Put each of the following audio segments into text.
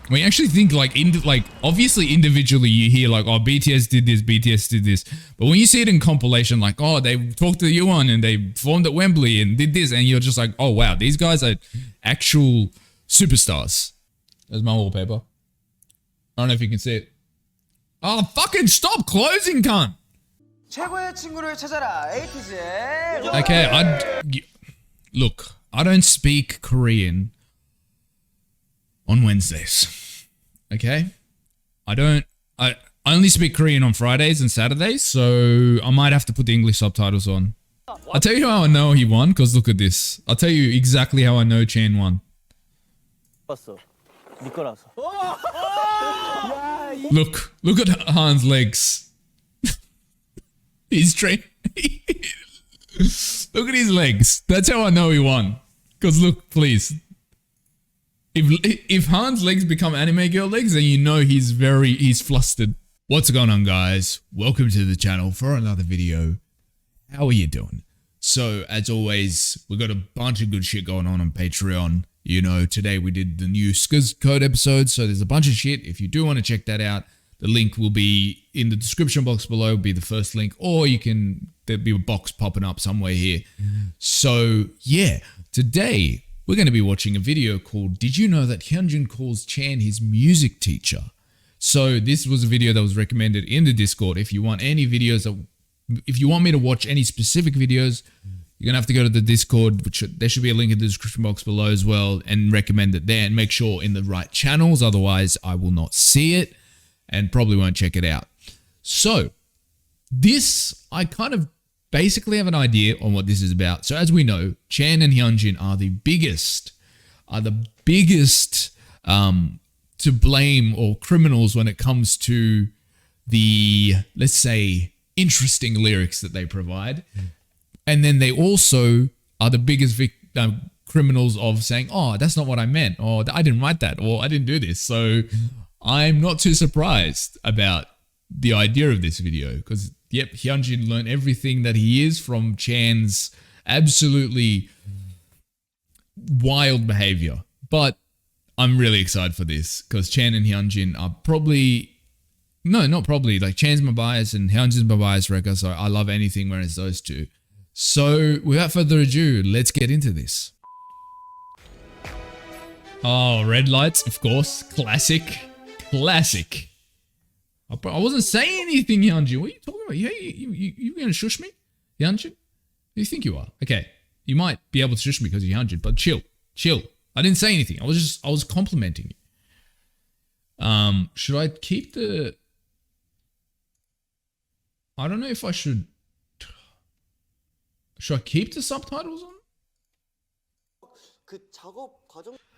When you actually think like obviously individually you hear like, oh, BTS did this. But when you see it in compilation, like, oh, they talked to Yuan and they performed at Wembley and did this, and you're just like, oh wow, these guys are actual superstars. There's my wallpaper. I don't know if you can see it. Oh, fucking stop closing, cunt. Okay, look, I don't speak Korean on Wednesdays. Okay? I only speak Korean on Fridays and Saturdays, so I might have to put the English subtitles on. I'll tell you how I know he won, because look at this. I'll tell you exactly how I know Chan won. Look at Han's legs. He's trained. Look at his legs. That's how I know he won. Because look, please. If Han's legs become anime girl legs, then you know he's flustered. What's going on, guys? Welcome to the channel for another video. How are you doing? So, as always, we've got a bunch of good shit going on Patreon. You know, today we did the new Skz Code episode, so there's a bunch of shit. If you do want to check that out, the link will be in the description box below, be the first link, or there'll be a box popping up somewhere here. So, yeah, today we're going to be watching a video called Did You Know That Hyunjin Calls Chan His Music Teacher? So this was a video that was recommended in the Discord. If you want any videos, if you want me to watch any specific videos, you're going to have to go to the Discord, which there should be a link in the description box below as well, and recommend it there and make sure in the right channels. Otherwise, I will not see it and probably won't check it out. So this, I kind of basically have an idea on what this is about. So as we know, Chan and Hyunjin are the biggest to blame or criminals when it comes to the, let's say, interesting lyrics that they provide. And then they also are the biggest criminals of saying, oh, that's not what I meant, or I didn't write that, or I didn't do this. So I'm not too surprised about the idea of this video because, yep, Hyunjin learned everything that he is from Chan's absolutely wild behavior. But I'm really excited for this because Chan and Hyunjin are probably, no, not probably, like Chan's my bias and Hyunjin's my bias wrecker, so I love anything where it's those two. So without further ado, let's get into this. Oh, red lights, of course. Classic. I wasn't saying anything, Hyunjin. What are you talking about? You going to shush me? Hyunjin? Who do you think you are? Okay, you might be able to shush me because you're Hyunjin, but chill. I didn't say anything. I was complimenting you. Should I keep the... I don't know if I should... Should I keep the subtitles on?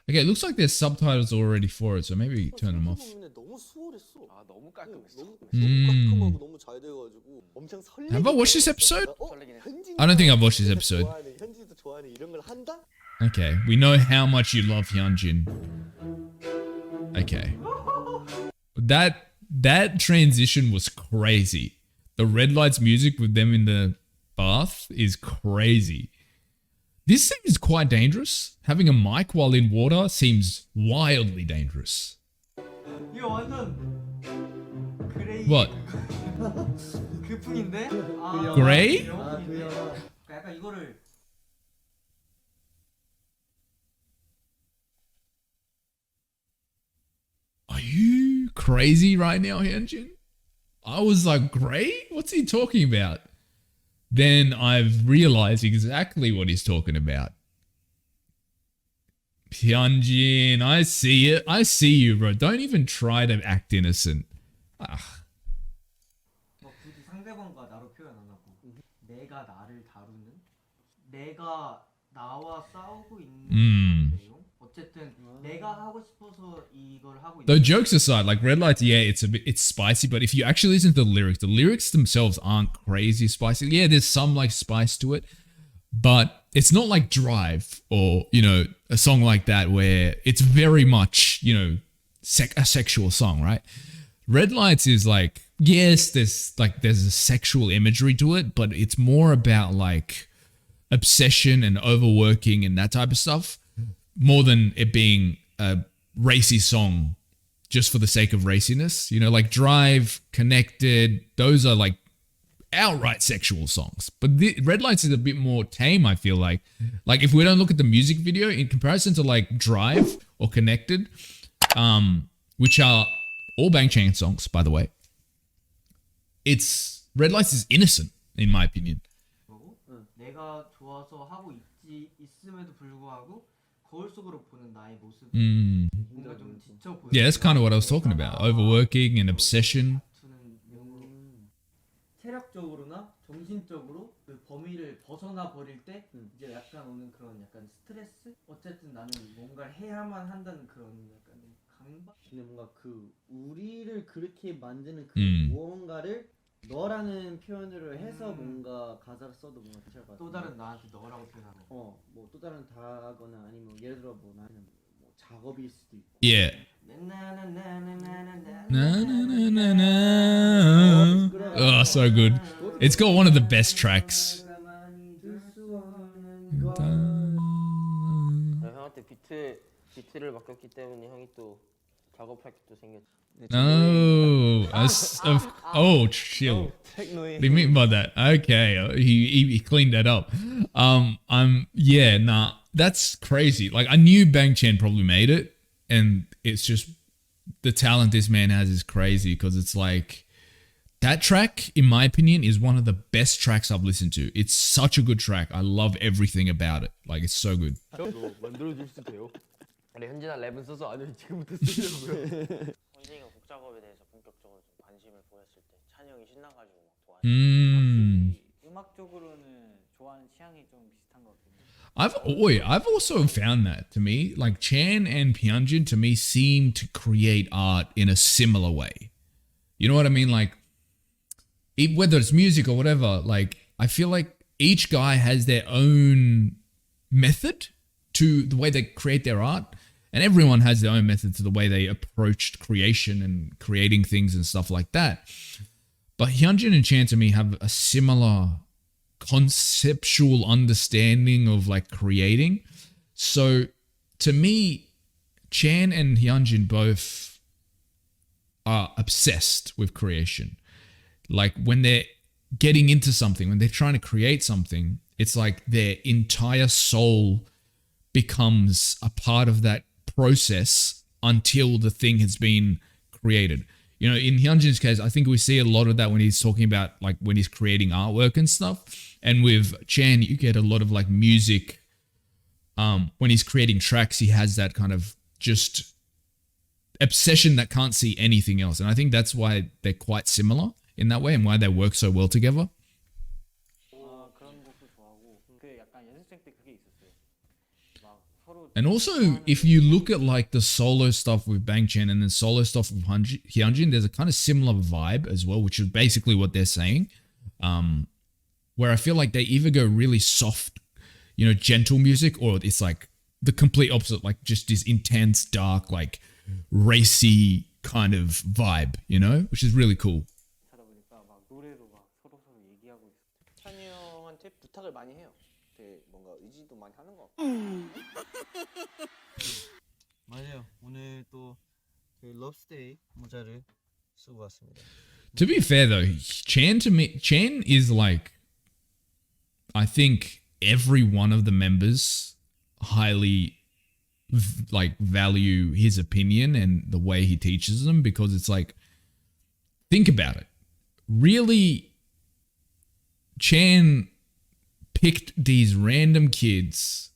Okay, it looks like there's subtitles already for it, so maybe turn them off. Have I watched this episode? I don't think I've watched this episode. Okay, we know how much you love Hyunjin. Okay. That transition was crazy. The red lights music with them in the bath is crazy. This seems quite dangerous. Having a mic while in water seems wildly dangerous. What? Grey? Are you crazy right now, Hyunjin? I was like, grey? What's he talking about? Then I've realized exactly what he's talking about. Hyunjin, I see it. I see you, bro. Don't even try to act innocent. Though jokes aside, like red lights, yeah, it's spicy, but if you actually listen to the lyrics themselves aren't crazy spicy. Yeah, there's some like spice to it, but it's not like Drive or, you know, a song like that where it's very much, you know, a sexual song, right? Red Lights is like, yes, there's a sexual imagery to it, but it's more about like obsession and overworking and that type of stuff, more than it being a racy song just for the sake of raciness. You know, like Drive, Connected, those are like outright sexual songs. But Red Lights is a bit more tame, I feel like. Like if we don't look at the music video in comparison to like Drive or Connected, which are all Bang Chan songs, by the way, it's Red Lights is innocent, in my opinion. 내가 좋아서 하고 있음에도 불구하고 거울 속으로 보는 나의 모습 뭔가 좀 지쳐 보여. Yeah, that's kind of what I was talking about. Overworking and obsession. 체력적으로나 정신적으로 그 범위를 벗어나 버릴 때 이제 약간 오는 그런 약간 스트레스? 어쨌든 나는 뭔가를 해야만 한다는 그런 약간 강박? 근데 뭔가 그 우리를 그렇게 만드는 그 무언가를 너라는 표현으로 해서 뭔가 가사를 써도 뭔가 괜찮을 것 같아. 또 다른 나한테 너라고 표현하고. 뭐 또 다른 다거나 아니면 예를 들어 뭐 나는 뭐 작업일 수도 있고. Yeah. 나나나나나나나. Oh, so good. It's got one of the best tracks. 형한테 비트를 맡겼기 때문에 형이 또 작업할 게 또 생겼지. No. Oh, chill. What do you mean by that? Okay, he cleaned that up. Yeah, nah, that's crazy. Like I knew Bang Chan probably made it, and it's just the talent this man has is crazy because it's like that track, in my opinion, is one of the best tracks I've listened to. It's such a good track. I love everything about it. Like it's so good. 만들어줄 수 돼요? 아니 현진아 랩은 써서 아니 지금부터 쓰려고요. 현진이가 곡 작업에 대해서 본격적으로 좀 관심을 보였을 때 찬이 형이 신나가지고 막 도와줘. 음악적으로는 좋아하는 취향이 좀 비슷한 것 같긴 해. I've also found that to me, like Chan and Hyunjin to me seem to create art in a similar way. You know what I mean? Like whether it's music or whatever, like I feel like each guy has their own method to the way they create their art, and everyone has their own method to the way they approached creation and creating things and stuff like that. But Hyunjin and Chan to me have a similar conceptual understanding of like creating. So to me, Chan and Hyunjin both are obsessed with creation. Like when they're getting into something, when they're trying to create something, it's like their entire soul becomes a part of that process until the thing has been created. You know, in Hyunjin's case, I think we see a lot of that when he's talking about like when he's creating artwork and stuff. And with Chan, you get a lot of like music. When he's creating tracks, he has that kind of just obsession that can't see anything else. And I think that's why they're quite similar in that way and why they work so well together. And also, if you look at like the solo stuff with Bang Chan and then solo stuff with Hyunjin, there's a kind of similar vibe as well, which is basically what they're saying. Where I feel like they either go really soft, you know, gentle music, or it's like the complete opposite, like just this intense, dark, like racy kind of vibe, you know, which is really cool. 찬이 형한테 부탁을 많이 해요. 되게 뭔가 의지도 많이 하는 것 같고. 맞아요. 오늘 또 그 럽스데이 모자를 쓰고 왔습니다. To be fair though, Chan is like, I think every one of the members highly like value his opinion and the way he teaches them, because it's like, think about it. Really, Chan picked these random kids.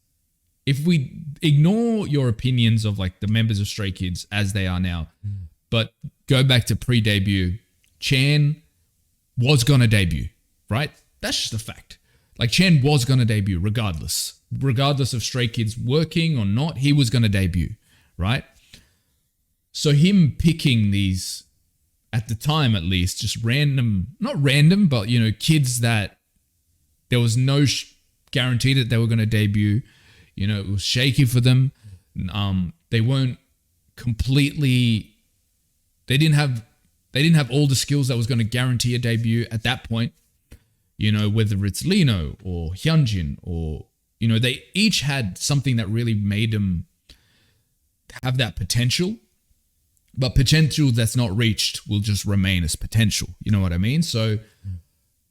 If we ignore your opinions of like the members of Stray Kids as they are now, but go back to pre-debut, Chan was gonna debut, right? That's just a fact. Like Chan was gonna debut regardless of Stray Kids working or not, he was gonna debut, right? So him picking these, at the time at least, just random, not random, but you know, kids that there was no guarantee that they were gonna debut. You know, it was shaky for them. They weren't completely. They didn't have all the skills that was going to guarantee a debut at that point. You know, whether it's Lino or Hyunjin, or you know, they each had something that really made them have that potential. but potential that's not reached will just remain as potential. You know what I mean? So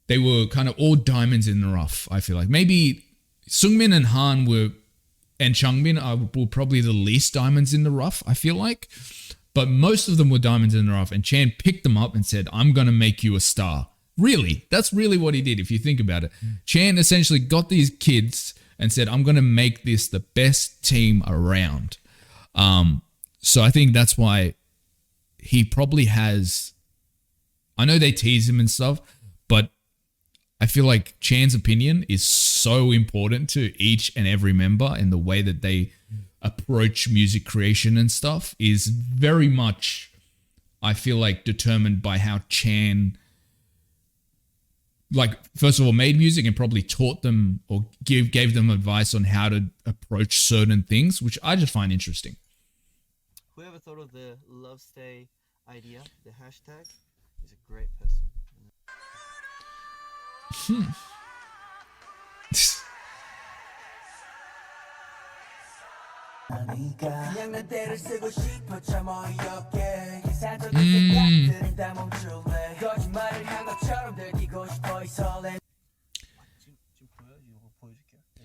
they were kind of all diamonds in the rough. I feel like maybe Sungmin and Han and Changbin were probably the least diamonds in the rough, I feel like. But most of them were diamonds in the rough, and Chan picked them up and said, I'm going to make you a star. Really, that's really what he did if you think about it. Chan essentially got these kids and said, I'm going to make this the best team around. So I think that's why he probably has, I know they tease him and stuff, but I feel like Chan's opinion is so important to each and every member, and the way that they approach music creation and stuff is very much, I feel like, determined by how Chan, like, first of all, made music and probably taught them or gave them advice on how to approach certain things, which I just find interesting. Whoever thought of the love stay idea, the hashtag, is a great person.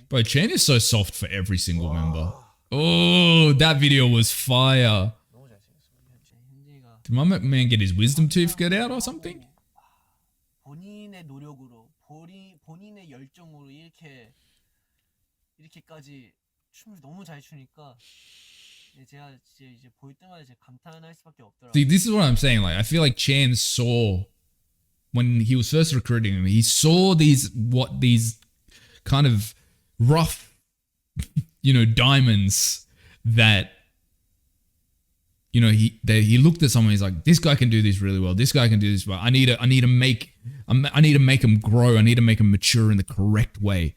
Bro, Chan is so soft for every single member. Oh, that video was fire. Did my man get his wisdom tooth get out or something? 본인의 노력으로 본인의 열정으로 이렇게까지 춤을 너무 잘 추니까 제가 이제 볼 때마다 이제 감탄할 수밖에 없더라고요. See, this is what I'm saying. Like, I feel like Chan saw, when he was first recruiting him, he saw these kind of rough, diamonds that, he looked at someone. He's like, this guy can do this really well. This guy can do this well. I need to make him grow. I need to make him mature in the correct way.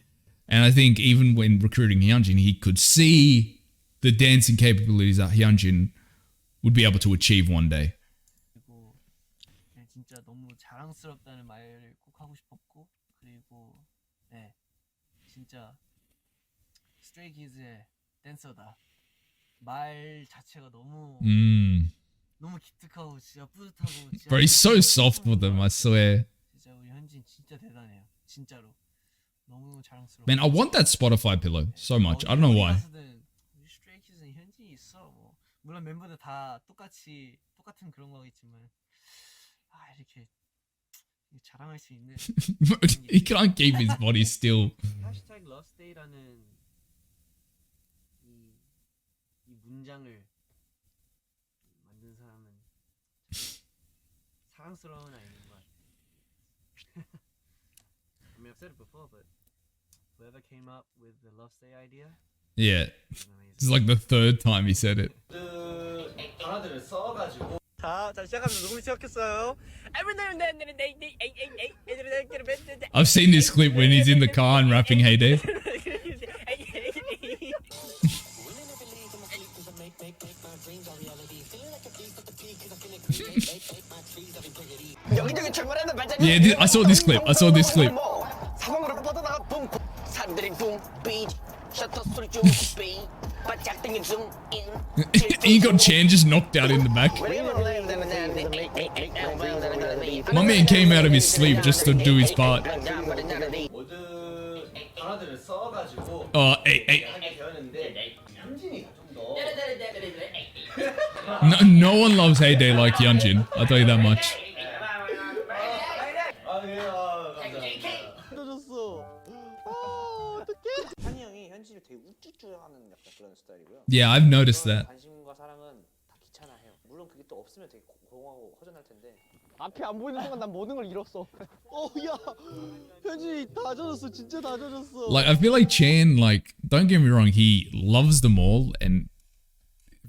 And I think even when recruiting Hyunjin, he could see the dancing capabilities that Hyunjin would be able to achieve one day. 그리고 진짜 너무 자랑스럽다는 말을 꼭 하고 싶었고, 그리고 진짜 스트레이키즈의 댄서다. 말 자체가 너무 기특하고 진짜 뿌듯하고. Bro, he's so soft with them, I swear. 진짜 우리 현진 진짜 대단해요. 진짜로. 너무 자랑스러워. Man, I want that Spotify pillow so much. I don't know why. 스트레이키즈는 현진이 있어. 뭐 물론 멤버들 다 똑같은 그런 거겠지만 이렇게 자랑할 수 있는. He can't keep his body still. hashtag lovestay라는 이 문장을 만든 사람은 사랑스러운 아이인 것 같아. I mean, I've said it before, but whoever came up with the love stay idea, Yeah. This is like the third time he said it. 단어들을 써가지고. 자 시작합니다. 녹음이 시작했어요. I've seen this clip when he's in the car and rapping Heyday. Yeah, I saw this clip. He got Chan just knocked out in the back. My man came out of his sleep just to do his part. Oh, hey. No one loves Heyday like Hyunjin. I'll tell you that much. 한이 형이 현진이 되게 우쭈쭈하는 약간 그런 스타일이고요. Yeah, I've noticed that. 관심과 사랑은 다 귀찮아해요. 물론 그게 또 없으면 되게 공허하고 허전할 텐데. 앞이 안 보이는 순간 난 모든 걸 잃었어. 야, 현진이 다 젖었어. 진짜 다 젖었어. Like, I feel like Chan, like, don't get me wrong, he loves them all and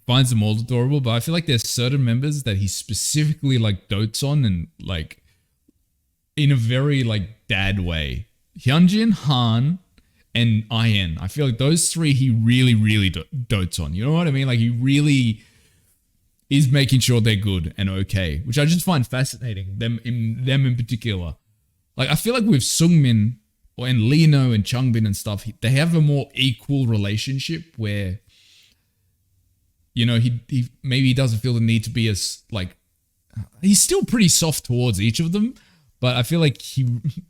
finds them all adorable, but I feel like there's certain members that he specifically, like, dotes on and, like, in a very, like, dad way. Hyunjin, Han, and IN. I feel like those three he really, really dotes on. You know what I mean? Like, he really is making sure they're good and okay, which I just find fascinating, them in particular. Like, I feel like with Sungmin and Lino and Changbin and stuff, they have a more equal relationship where you know, he maybe he doesn't feel the need to be as like, he's still pretty soft towards each of them, but I feel like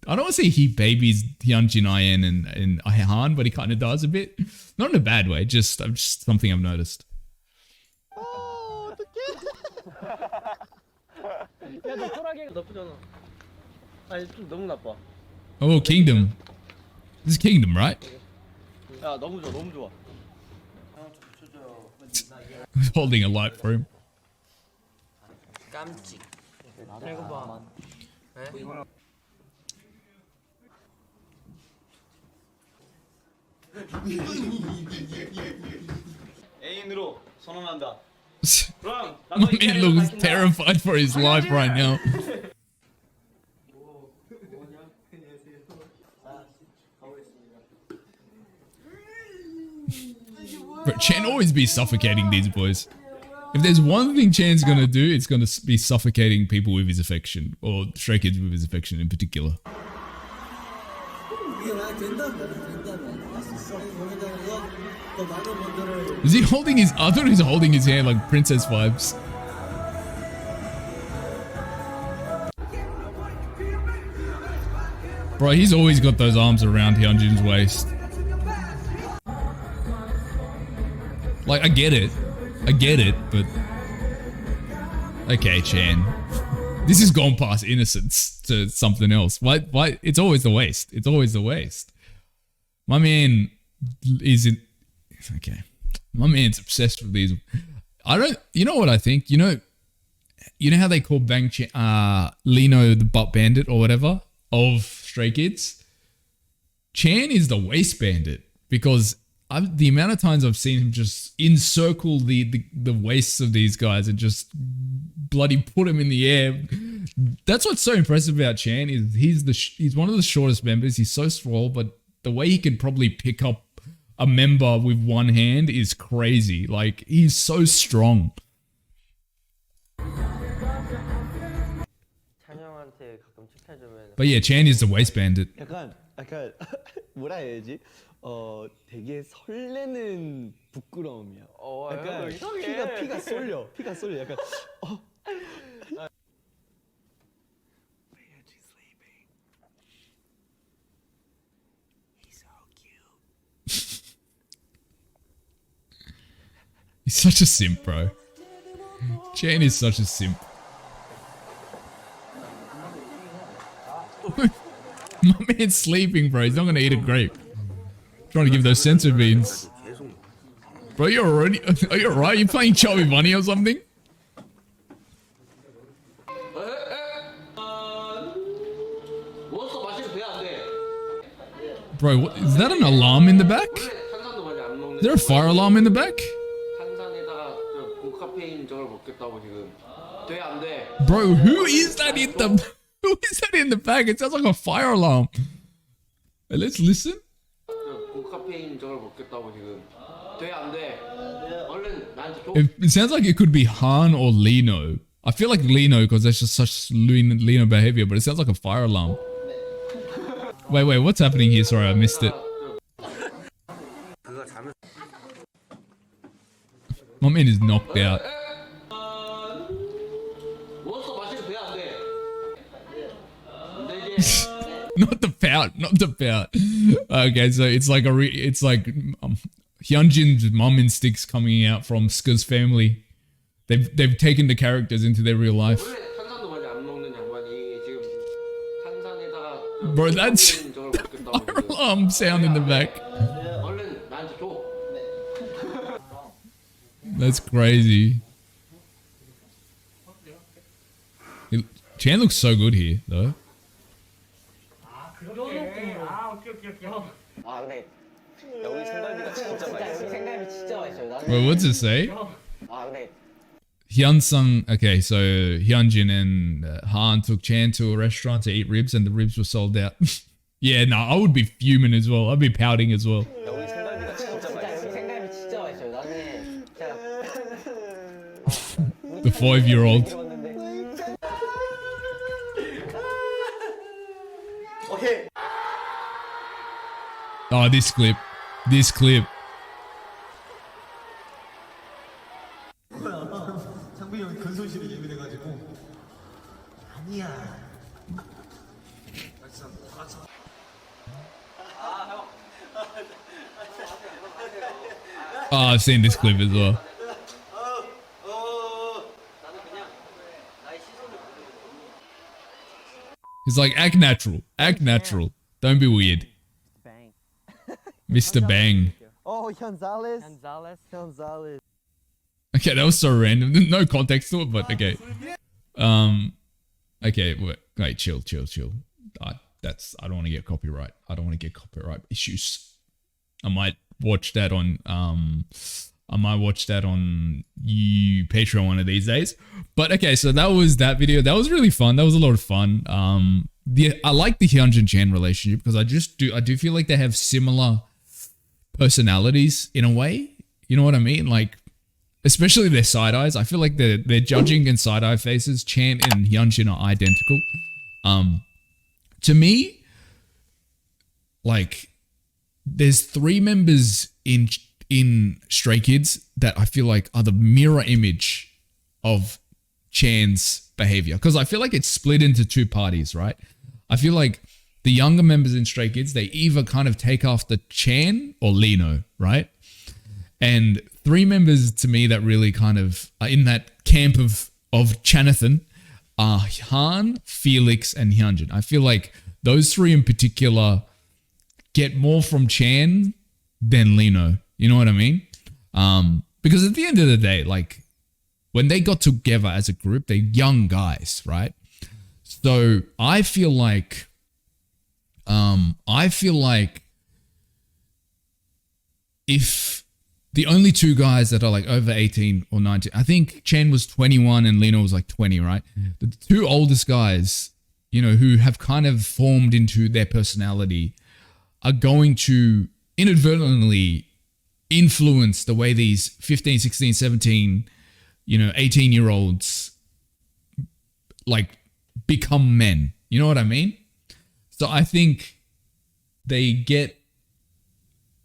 I don't want to say he babies Hyunjin, IN, and Han, but he kind of does a bit. Not in a bad way, just something I've noticed. 야, 너 소라게 나쁘잖아. 아니, 좀 너무 나빠. Oh, Kingdom. This is Kingdom, right? 야, 너무 좋아, 너무 좋아. Holding a light for him. 깜찍. 이거 봐. 애인으로 선언한다. My man looks terrified for his life right now. But Chan always be suffocating these boys. If there's one thing Chan's gonna do, it's gonna be suffocating people with his affection, or stray kids with his affection in particular. Is he holding his? I thought he's holding his hand like princess vibes. Bro, he's always got those arms around Hyunjin's waist. Like, I get it, but okay, Chan. This has gone past innocence to something else. Why? It's always the waist. It's always the waist. My man isn't. Okay. My man's obsessed with these. I don't. You know what I think? You know how they call Lino the butt bandit or whatever of Stray Kids? Chan is the waist bandit because the amount of times I've seen him just encircle the waists of these guys and just bloody put him in the air. That's what's so impressive about Chan is he's one of the shortest members. He's so small, but the way he can probably pick up a member with one hand is crazy. Like, he's so strong. But yeah, Chan is the waist bandit. 약간 뭐라 해야지? 되게 설레는 부끄러움이야. 약간 피가 쏠려. 약간 He's such a simp, bro. Chan is such a simp. My man's sleeping, bro. He's not gonna eat a grape. Trying to give those sensor beans. Bro, you're already. Are you alright? You playing Chubby Bunny or something? Bro, what, is that an alarm in the back? Is there a fire alarm in the back? Bro, who is that in the? Who is that in the back? It sounds like a fire alarm. Hey, let's listen. It sounds like it could be Han or Lino. I feel like Lino because that's just such Lino behavior, but it sounds like a fire alarm. Wait, what's happening here? Sorry, I missed it. My man is knocked out. Not the pout. Okay, so it's like Hyunjin's mom instincts coming out from Ska's family. They've taken the characters into their real life. Bro, that's fire alarm sound in the back. That's crazy. Chan looks so good here, though. Wait, what's it say? Hyunsung. Okay, so Hyunjin and Han took Chan to a restaurant to eat ribs, and the ribs were sold out. Yeah, no, I would be fuming as well. I'd be pouting as well. The 5-year-old. Okay. Oh, this clip. 큰 손실이 예민해가지고. 아니야. Oh, I've seen this clip as well. He's like, act natural. Act natural. Don't be weird. Bang. Mr. Bang. Oh, Gonzalez. Gonzalez. Okay, that was so random. No context to it, but okay. Okay, wait, chill. I don't want to get copyright. I don't want to get copyright issues. I might watch that on Patreon one of these days. But okay, so that was that video. That was really fun. That was a lot of fun. I like the Hyunjin Chan relationship because I do feel like they have similar personalities in a way. You know what I mean? Like, especially their side eyes. I feel like their judging and side eye faces, Chan and Hyunjin, are identical. To me, like, there's 3 members in Stray Kids that I feel like are the mirror image of Chan's behavior, because I feel like it's split into 2 parties, right? I feel like the younger members in Stray Kids, they either kind of take after Chan or Lino, right? And 3 members to me that really kind of are in that camp of Chanathan are Han, Felix, and Hyunjin. I feel like those 3 in particular get more from Chan than Lino. You know what I mean? Because at the end of the day, like, when they got together as a group, they're young guys, right? So I feel like if the only 2 guys that are like over 18 or 19, I think Chan was 21 and Lino was like 20, right? The 2 oldest guys, you know, who have kind of formed into their personality are going to inadvertently influence the way these 15, 16, 17, 18-year-olds like become men. You know what I mean? So I think they get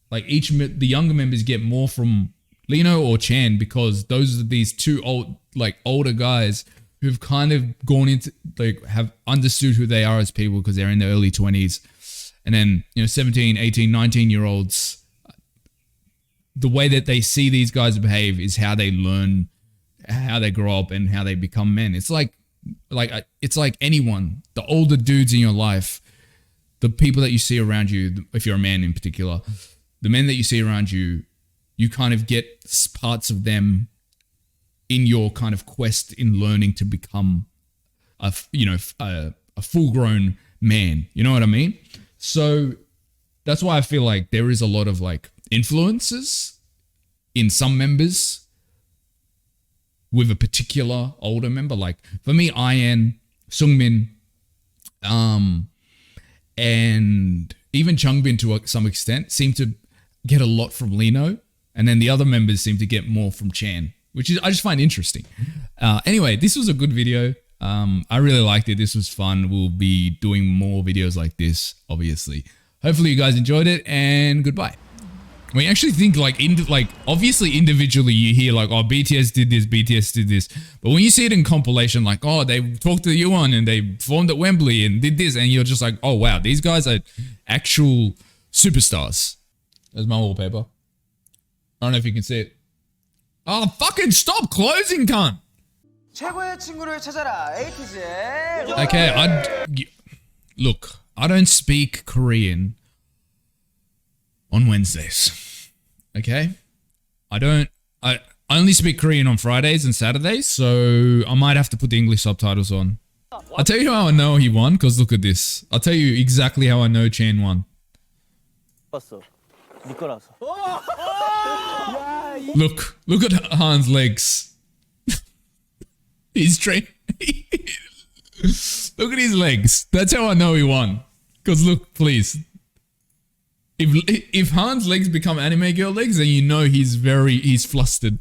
like the younger members get more from Lino or Chan because those are these 2 older guys who've kind of gone into, like, have understood who they are as people because they're in their early 20s. And then, 17, 18, 19-year-olds, the way that they see these guys behave is how they learn, how they grow up, and how they become men. It's like anyone, the older dudes in your life, the people that you see around you, if you're a man in particular, the men that you see around you, you kind of get parts of them in your kind of quest in learning to become a full-grown man. You know what I mean? So that's why I feel like there is a lot of like influences in some members with a particular older member. Like for me, Ian, Sungmin, and even Changbin to some extent seem to get a lot from Lino, and then the other members seem to get more from Chan, which is I just find interesting. Anyway, this was a good video. I really liked it. This was fun. We'll be doing more videos like this, obviously. Hopefully you guys enjoyed it, and goodbye. When you actually think obviously individually you hear like, oh, BTS did this. But when you see it in compilation, like, oh, they talked to Yuan and they performed at Wembley and did this, and you're just like, oh, wow, these guys are actual superstars. There's my wallpaper. I don't know if you can see it. Oh, fucking stop closing, cunt. 최고의 친구를 찾아라. 에이티즈의 Okay, look, I don't speak Korean on Wednesdays. Okay? I only speak Korean on Fridays and Saturdays, so I might have to put the English subtitles on. I'll tell you how I know he won, because look at this. I'll tell you exactly how I know Chan won. 봤어. 네 거라서. Look at Han's legs. He's trained. Look at his legs. That's how I know he won. Because look, please. If Han's legs become anime girl legs, then you know he's flustered.